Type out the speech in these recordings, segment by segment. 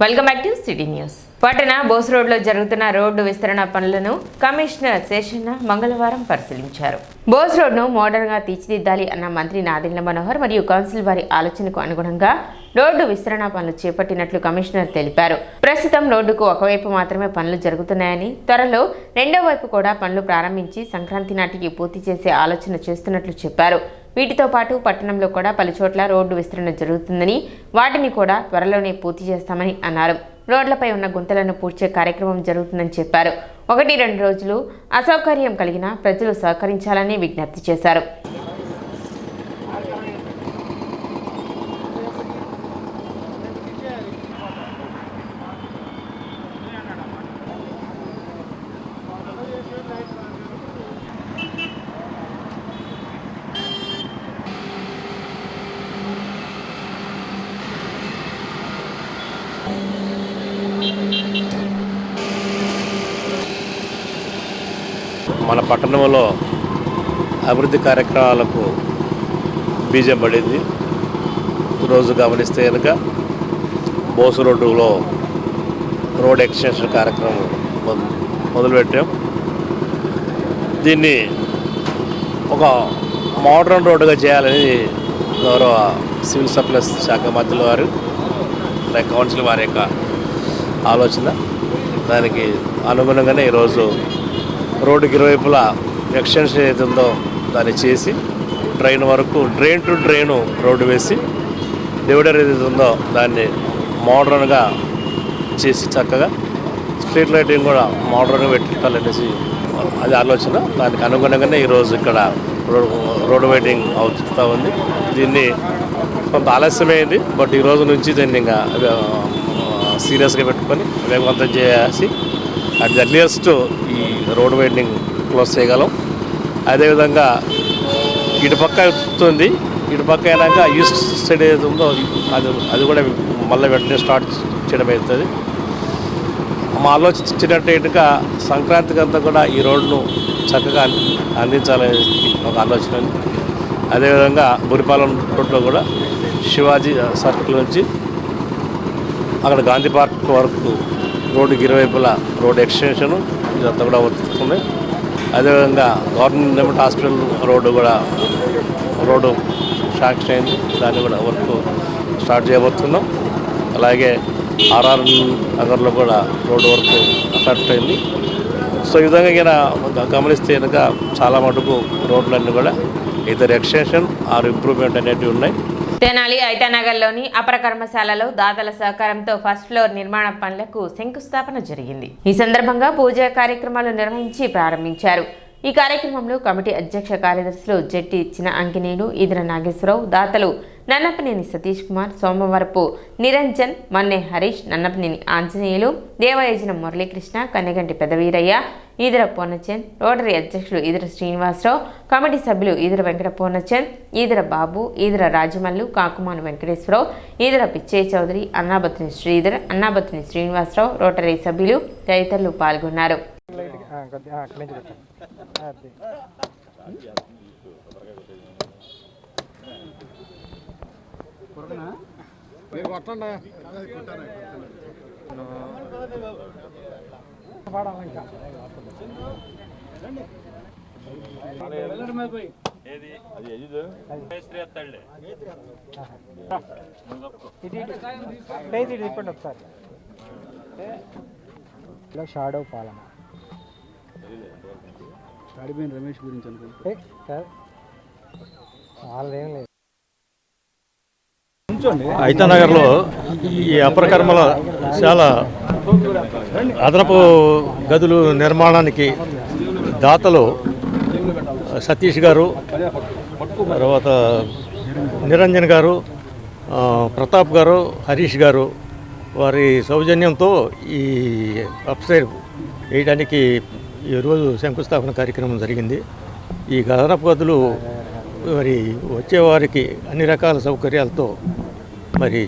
Welcome back to city news. పట్టణ బోస్ రోడ్లో జరుగుతున్న రోడ్డు విస్తరణ పనులను కమిషనర్ శేషన్న మంగళవారం పరిశీలించారు. బోస్ రోడ్ను మోడర్న్గా తీర్చిదిద్దాలి అన్న మంత్రి నాదెండ్ల మనోహర్ మరియు కౌన్సిల్ వారి ఆలోచనకు అనుగుణంగా రోడ్డు విస్తరణ పనులు చేపట్టినట్లు కమిషనర్ తెలిపారు. ప్రస్తుతం రోడ్డుకు ఒకవైపు మాత్రమే పనులు జరుగుతున్నాయని, త్వరలో రెండో వైపు కూడా పనులు ప్రారంభించి సంక్రాంతి నాటికి పూర్తి చేసే ఆలోచన చేస్తున్నట్లు చెప్పారు. వీటితో పాటు పట్టణంలో కూడా పలుచోట్ల రోడ్డు విస్తరణ జరుగుతుందని, వాటిని కూడా త్వరలోనే పూర్తి చేస్తామని అన్నారు. రోడ్లపై ఉన్న గుంతలను పూడ్చే కార్యక్రమం జరుగుతుందని చెప్పారు. 1-2 రోజులు అసౌకర్యం కలిగినా ప్రజలు సహకరించాలని విజ్ఞప్తి చేశారు. మన పట్టణంలో అభివృద్ధి కార్యక్రమాలకు బీజం పడింది. రోజు గమనిస్తే కనుక బోసు రోడ్డులో రోడ్ ఎక్స్టెన్షన్ కార్యక్రమం మొదలుపెట్టాం. దీన్ని ఒక మోడర్న్ రోడ్డుగా చేయాలని గౌరవ సివిల్ సప్లైస్ శాఖ మంత్రుల వారు కౌన్సిల్ వారి యొక్క ఆలోచన. దానికి అనుగుణంగానే ఈరోజు రోడ్డుకి ఇరువైపులా ఎక్స్టెన్షన్ ఏదైతే ఉందో దాన్ని చేసి డ్రైన్ వరకు డ్రైన్ టు డ్రైన్ రోడ్డు వేసి డివైడర్ ఏదైతే ఉందో దాన్ని మోడర్న్గా చేసి చక్కగా స్ట్రీట్ లైటింగ్ కూడా మోడర్న్గా పెట్టాలనేసి అది ఆలోచన. దానికి అనుగుణంగానే ఈరోజు ఇక్కడ రోడ్డు వెయిటింగ్ అవుతూ ఉంది. దీన్ని కొంత ఆలస్యమైంది, బట్ ఈ రోజు నుంచి దీన్ని ఇంకా సీరియస్గా పెట్టుకొని వేగవంతం చేసి అట్ ది ఎర్లియస్ట్ ఈ రోడ్ వైండింగ్ క్లోజ్ చేయగలం. అదేవిధంగా ఇటుపక్క వస్తుంది, ఇటుపక్క అయినాక ఈస్ట్ సైడ్ ఏది ఉందో అది కూడా మళ్ళీ వెంటనే స్టార్ట్ చేయడం అవుతుంది. మా ఆలోచించినట్టు ఇటుగా సంక్రాంతికి అంతా కూడా ఈ రోడ్ను చక్కగా అందించాలని ఒక ఆలోచన. అదేవిధంగా బురిపాలెం రోడ్లో కూడా శివాజీ సర్కిల్ నుంచి అక్కడ గాంధీ పార్క్ వరకు రోడ్డుకి ఇరువైపులా రోడ్ ఎక్స్టెన్షను ఇదంతా కూడా వర్తిస్తుంది. అదేవిధంగా గవర్నమెంట్ హాస్పిటల్ రోడ్డు శాంక్షన్ అయింది, దాన్ని కూడా వర్క్ స్టార్ట్ చేయబోతున్నాం. అలాగే ఆర్ఆర్ నగర్లో కూడా రోడ్డు వర్క్ స్టార్ట్ అయింది. సో ఈ విధంగా గమనిస్తే కనుక చాలా మటుకు రోడ్లన్నీ కూడా ఇతర ఎక్స్టెన్షన్ ఆర్ ఇంప్రూవ్మెంట్ అనేటివి ఉన్నాయి. తెనాలి ఐతానగర్లోని అపర కర్మశాలలో దాతల సహకారంతో ఫస్ట్ ఫ్లోర్ నిర్మాణ పనులకు శంకుస్థాపన జరిగింది. ఈ సందర్భంగా పూజా కార్యక్రమాలు నిర్వహించి ప్రారంభించారు. ఈ కార్యక్రమంలో కమిటీ అధ్యక్ష కార్యదర్శులు జెట్టి ఇచ్చిన అంకినేయుడు, ఈదర నాగేశ్వరరావు, దాతలు నన్నపనేని సతీష్ కుమార్, సోమవరపు నిరంజన్, మన్నె హరీష్, నన్నపనేని ఆంజనేయులు, దేవయజనం మురళీకృష్ణ, కన్నెగంటి పెదవీరయ్య, ఈదర పూర్ణచంద్, రోటరీ అధ్యక్షులు ఈదర శ్రీనివాసరావు, కమిటీ సభ్యులు ఈదర వెంకట పూర్ణచంద్, ఈదర బాబు, ఈదర రాజమల్లు, కాకుమాను వెంకటేశ్వరరావు, ఈదర పిచ్చయ్య చౌదరి, అన్నాబత్తుని శ్రీధర్, అన్నాబత్తుని శ్రీనివాసరావు, రోటరీ సభ్యులు తదితరులు పాల్గొన్నారు. షాడో పాలన రమేష్ గురించి అనుకుంటే వాళ్ళేం లేదు. ఐతానగర్లో ఈ అపరకర్మల చాలా అదనపు గదులు నిర్మాణానికి దాతలు సతీష్ గారు, తర్వాత నిరంజన్ గారు, ప్రతాప్ గారు, హరీష్ గారు వారి సౌజన్యంతో ఈ అప్సైడ్ వేయడానికి ఈరోజు శంకుస్థాపన కార్యక్రమం జరిగింది. ఈ అదనపు గదులు మరి వచ్చేవారికి అన్ని రకాల సౌకర్యాలతో మరి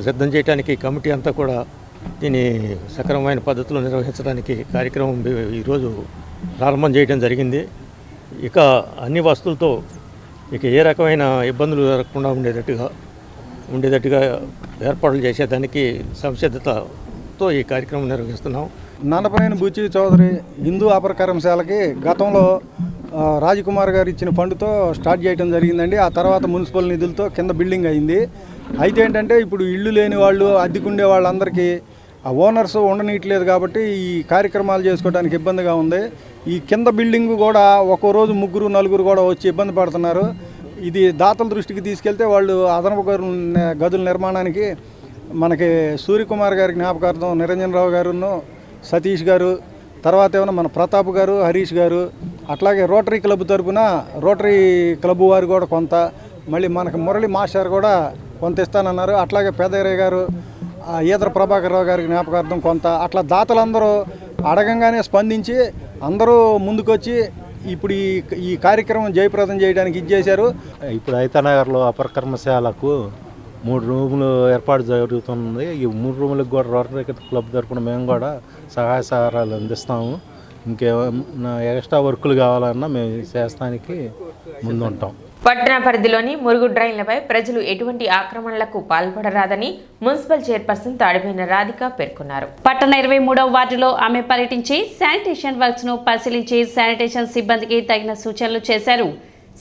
సిద్ధం చేయడానికి కమిటీ అంతా కూడా దీన్ని సక్రమమైన పద్ధతిలో నిర్వహించడానికి కార్యక్రమం ఈరోజు ప్రారంభం చేయడం జరిగింది. ఇక అన్ని వస్తువులతో ఇక ఏ రకమైన ఇబ్బందులు జరగకుండా ఉండేటట్టుగా ఉండేటట్టుగా ఏర్పాట్లు చేసేదానికి సంసిద్ధతతో ఈ కార్యక్రమం నిర్వహిస్తున్నాం. నన్నపనేని బుచ్చి చౌదరి హిందూ అపరకర్మశాలకి గతంలో రాజకుమార్ గారు ఇచ్చిన ఫండ్తో స్టార్ట్ చేయడం జరిగిందండి. ఆ తర్వాత మున్సిపల్ నిధులతో కింద బిల్డింగ్ అయింది. అయితే ఏంటంటే ఇప్పుడు ఇళ్ళు లేని వాళ్ళు, అద్దెకుండే వాళ్ళందరికీ ఆ ఓనర్స్ ఉండనీయట్లేదు కాబట్టి ఈ కార్యక్రమాలు చేసుకోవడానికి ఇబ్బందిగా ఉంది. ఈ కింద బిల్డింగ్ కూడా ఒక్కో రోజు 3-4 కూడా వచ్చి ఇబ్బంది పడుతున్నారు. ఇది దాతల దృష్టికి తీసుకెళ్తే వాళ్ళు అదనపు గదుల నిర్మాణానికి మనకి సూర్యకుమార్ గారి జ్ఞాపకార్థం నిరంజన్ రావు గారును, సతీష్ గారు, తర్వాత ఏమైనా మన ప్రతాప్ గారు, హరీష్ గారు, అట్లాగే రోటరీ క్లబ్ తరఫున రోటరీ క్లబ్ వారు కూడా కొంత, మళ్ళీ మనకు మురళి మాస్టర్ కూడా కొంత ఇస్తానన్నారు. అట్లాగే పెదయ్య గారు, ఈతర ప్రభాకర్ రావు గారి జ్ఞాపకార్థం కొంత, అట్లా దాతలందరూ అడగంగానే స్పందించి అందరూ ముందుకొచ్చి ఇప్పుడు ఈ కార్యక్రమం జయప్రదం చేయడానికి ఇచ్చేశారు. ఇప్పుడు ఐతానగర్లో అపరకర్మశాలకు 3 రూములు ఏర్పాటు జరుగుతుంది. ఈ 3 రూములకు కూడా రోటరీ క్లబ్ తరఫున మేము కూడా సహాయ సహకారాలు అందిస్తాము. ఇంకేమైనా ఎక్స్ట్రా వర్కులు కావాలన్నా మేము చేస్తానికి ముందుంటాం. పట్టణ పరిధిలోని మురుగు డ్రైన్లపై ప్రజలు ఎటువంటి ఆక్రమణలకు పాల్పడరాదని మున్సిపల్ చైర్పర్సన్ తాడిపోయిన రాధిక పేర్కొన్నారు. పట్టణ 23వ వార్డులో ఆమె పర్యటించి శానిటేషన్ వర్క్స్ ను పరిశీలించి శానిటేషన్ సిబ్బందికి తగిన సూచనలు చేశారు.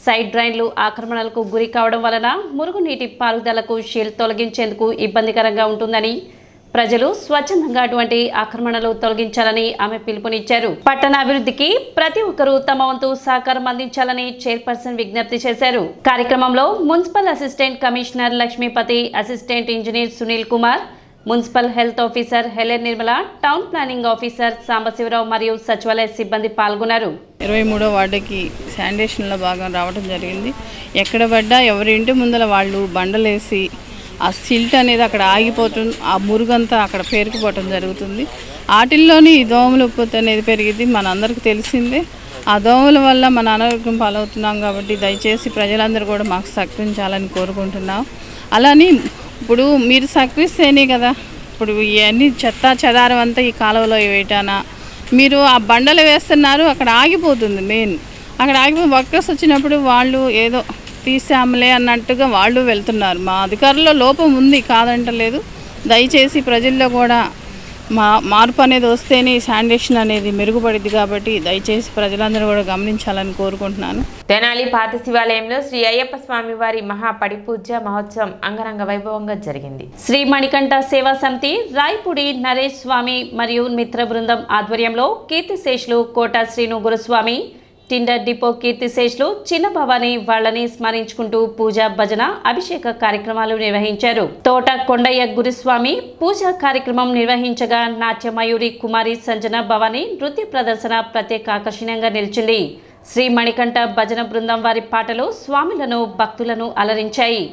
సైడ్ డ్రైన్లు ఆక్రమణలకు గురి కావడం వలన మురుగునీటి పారుదలకు షీల్డ్ తొలగించేందుకు ఇబ్బందికరంగా ఉంటుందని, ప్రజలు స్వచ్ఛందంగా అటువంటి ఆక్రమణలు తొలగించాలని ఆమె పిలుపునిచ్చారు. పట్టణ అభివృద్ధికి ప్రతి ఒక్కరూ తమ వంతు సహకారం అందించాలని చైర్పర్సన్ విజ్ఞప్తి చేశారు. కార్యక్రమంలో municipal assistant commissioner Lakshmipathi, assistant engineer Sunil Kumar, municipal health officer Helen Nirmala, town planning officer Sambasivarao మరియు సచివాలయ సిబ్బంది పాల్గొన్నారు. 23వ వార్డుకి శానిటేషన్లో భాగం రావడం జరిగింది. ఎక్కడ పడ్డా ఎవరి ఇంటి ముందర వాళ్ళు బండలేసి ఆ సిల్ట్ అనేది అక్కడ ఆగిపోతుంది, ఆ మురుగంతా అక్కడ పేరుకుపోవటం జరుగుతుంది. వాటిల్లోని దోమల ఉత్పత్తి అనేది పెరిగింది, మనందరికీ తెలిసిందే. ఆ దోమల వల్ల మన అనారోగ్యం పాలవుతున్నాం. కాబట్టి దయచేసి ప్రజలందరూ కూడా మాకు సహకరించాలని కోరుకుంటున్నాం. అలానే ఇప్పుడు మీరు సహకరిస్తేనే కదా ఇప్పుడు ఇవన్నీ చెత్త చెదారం అంతా ఈ కాలువలో వేయటానా, మీరు ఆ బండలు వేస్తున్నారు, అక్కడ ఆగిపోతుంది. మెయిన్ అక్కడ ఆగిపోయి వర్కర్స్ వచ్చినప్పుడు వాళ్ళు ఏదో తీసాములే అన్నట్టుగా వాళ్ళు వెళ్తున్నారు. మా అధికారుల్లో లోపం ఉంది, కాదంటలేదు. దయచేసి ప్రజల్లో కూడా మార్పు అనేది వస్తేనే శానిటేషన్ అనేది మెరుగుపడింది. కాబట్టి దయచేసి ప్రజలందరూ కూడా గమనించాలని కోరుకుంటున్నాను. తెనాలి పాత శివాలయంలో శ్రీ అయ్యప్ప స్వామి వారి మహాపడిపూజ మహోత్సవం అంగరంగ వైభవంగా జరిగింది. శ్రీ మణికంఠ సేవా సమితి, రాయపూడి నరేష్ స్వామి మరియు మిత్ర బృందం ఆధ్వర్యంలో కీర్తిశేషులు కోట శ్రీను గురుస్వామి, టిండర్ డిపో కీర్తిశేషులు చిన్న భవాని వాళ్ళని స్మరించుకుంటూ పూజ, భజన, అభిషేక కార్యక్రమాలు నిర్వహించారు. తోట కొండయ్య గురుస్వామి పూజా కార్యక్రమం నిర్వహించగా నాట్య మయూరి కుమారి సంజన భవాని నృత్య ప్రదర్శన ప్రత్యేక ఆకర్షణీయంగా నిలిచింది. శ్రీ మణికంఠ భజన బృందం వారి పాటలు స్వాములను, భక్తులను అలరించాయి.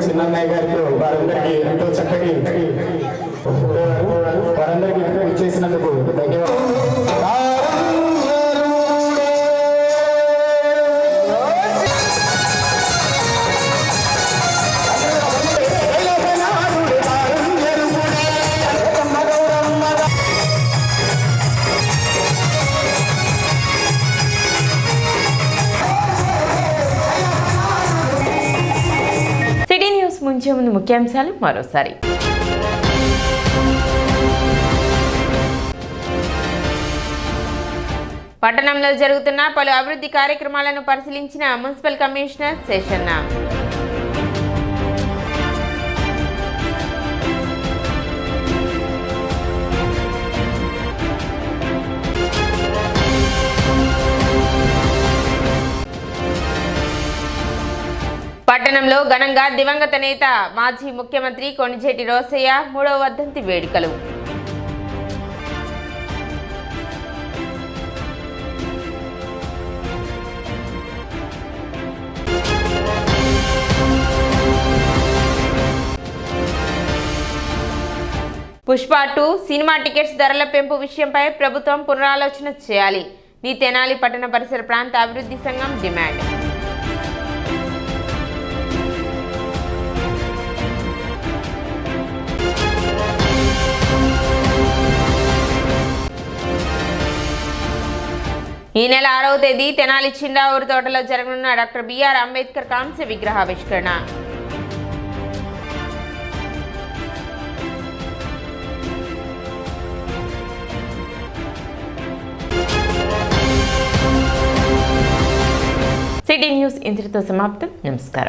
చిన్నయ్య గారికి వారందరికీ ఎంతో చక్కటి వారందరికీ ఇచ్చేసినందుకు ధన్యవాదాలు. ముంచే ముందు ముఖ్యాంశాలు మరోసారి. పట్టణంలో జరుగుతున్న పలు అభివృద్ధి కార్యక్రమాలను పరిశీలించిన మున్సిపల్ కమిషనర్ శేషన్న. పట్టణంలో ఘనంగా దివంగత నేత మాజీ ముఖ్యమంత్రి కొణిజేటి రోసయ్య 3వ వర్ధంతి వేడుకలు. పుష్ప 2 సినిమా టికెట్స్ ధరల పెంపు విషయంపై ప్రభుత్వం పునరాలోచన చేయాలి. నీ తెనాలి పట్టణ పరిసర ప్రాంత అభివృద్ధి సంఘం డిమాండ్. ఈ నెల 6వ తేదీ తెనాలి చిండావూరు తోటలో జరగనున్న డాక్టర్ బిఆర్ అంబేద్కర్ కాంస్య విగ్రహావిష్కరణ. సిటీ న్యూస్ ఇంతటితో సమాప్తం. నమస్కారం.